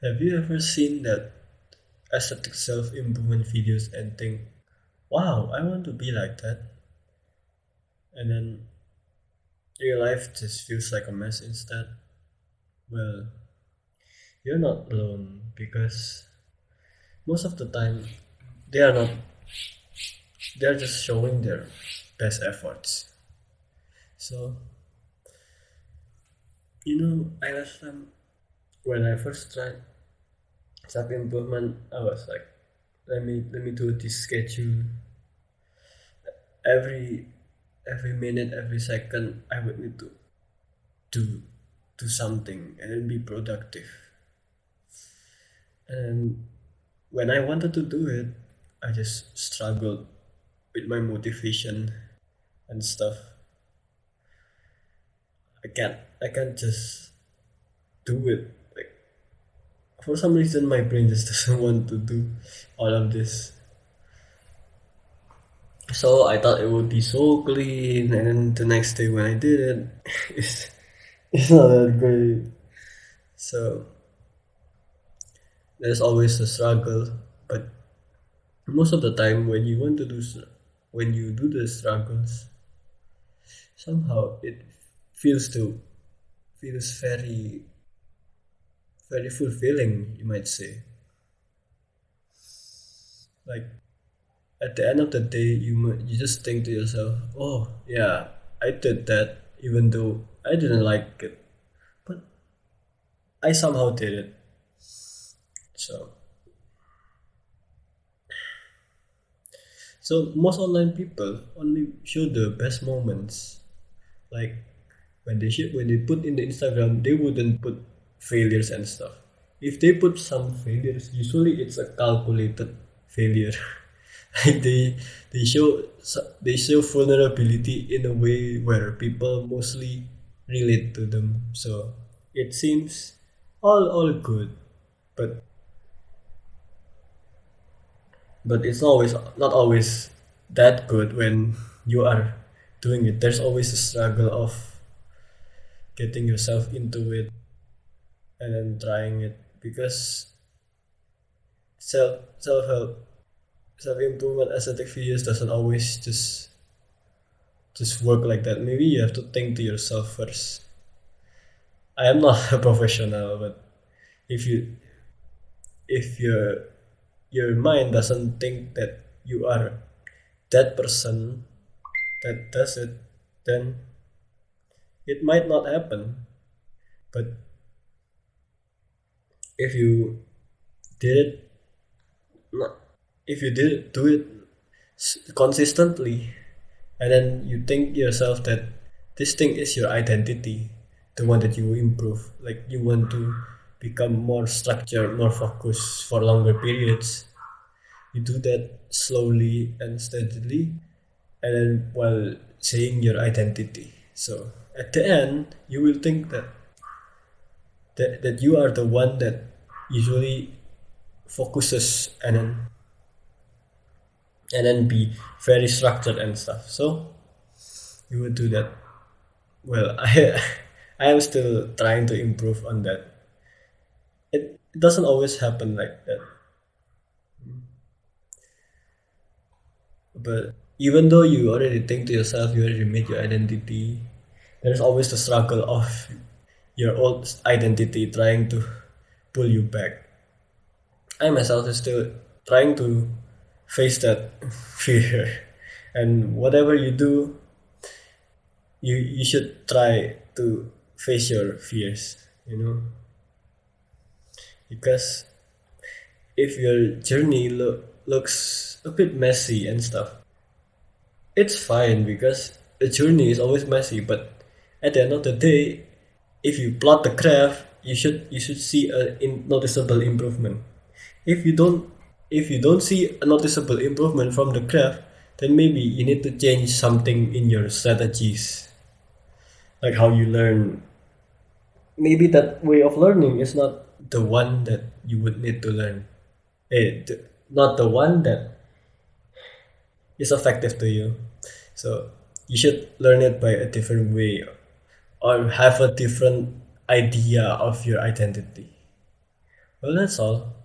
Have you ever seen that aesthetic self improvement videos and think, wow, I want to be like that? And then your life just feels like a mess instead? Well, you're not alone because most of the time they are not, they're just showing their best efforts. So, I last time when I first tried self improvement, I was like, let me do this schedule every every minute, every second. I would need to do do something and then be productive. And when I wanted to do it, I just struggled with my motivation and stuff. I can't just do it. Like for some reason my brain just doesn't want to do all of this. So I thought it would be so clean, and then the next day when I did it, it's, it's not that great. So there's always a struggle, but most of the time when you want to do when you do the struggles, somehow it feels to feels very fulfilling, you might say. Like at the end of the day, you just think to yourself, oh yeah, I did that even though I didn't like it, but I somehow did it. So most online people only show the best moments. Like when they put in the Instagram, they wouldn't put failures and stuff. If they put some failures, usually it's a calculated failure. Like they show vulnerability in a way where people mostly relate to them. So it seems all good, but it's always not always that good when you are doing it. There's always a struggle of getting yourself into it and then trying it because self help, self improvement, aesthetic videos doesn't always just work like that. Maybe you have to think to yourself first. I am not a professional, but if you if your mind doesn't think that you are that person that does it, then it might not happen. But if you did it, not, if you did do it consistently, and then you think yourself that this thing is your identity, the one that you improve, like you want to become more structured, more focused for longer periods. You do that slowly and steadily, and then while saying your identity. So at the end, you will think that you are the one that usually focuses and then be very structured and stuff. So you would do that. Well, I am still trying to improve on that. It doesn't always happen like that. But even though you already think to yourself, you already made your identity, there's always the struggle of your old identity trying to pull you back. I myself is still trying to face that fear. And whatever you do, you should try to face your fears, because if your journey looks a bit messy and stuff, it's fine because the journey is always messy. But at the end of the day, if you plot the graph, you should see a noticeable improvement. If you don't if you don't see a noticeable improvement from the graph, then maybe you need to change something in your strategies, like how you learn. Maybe that way of learning is not the one that you would need to learn. Not the one that is effective to you. So you should learn it by a different way or have a different idea of your identity. Well, that's all.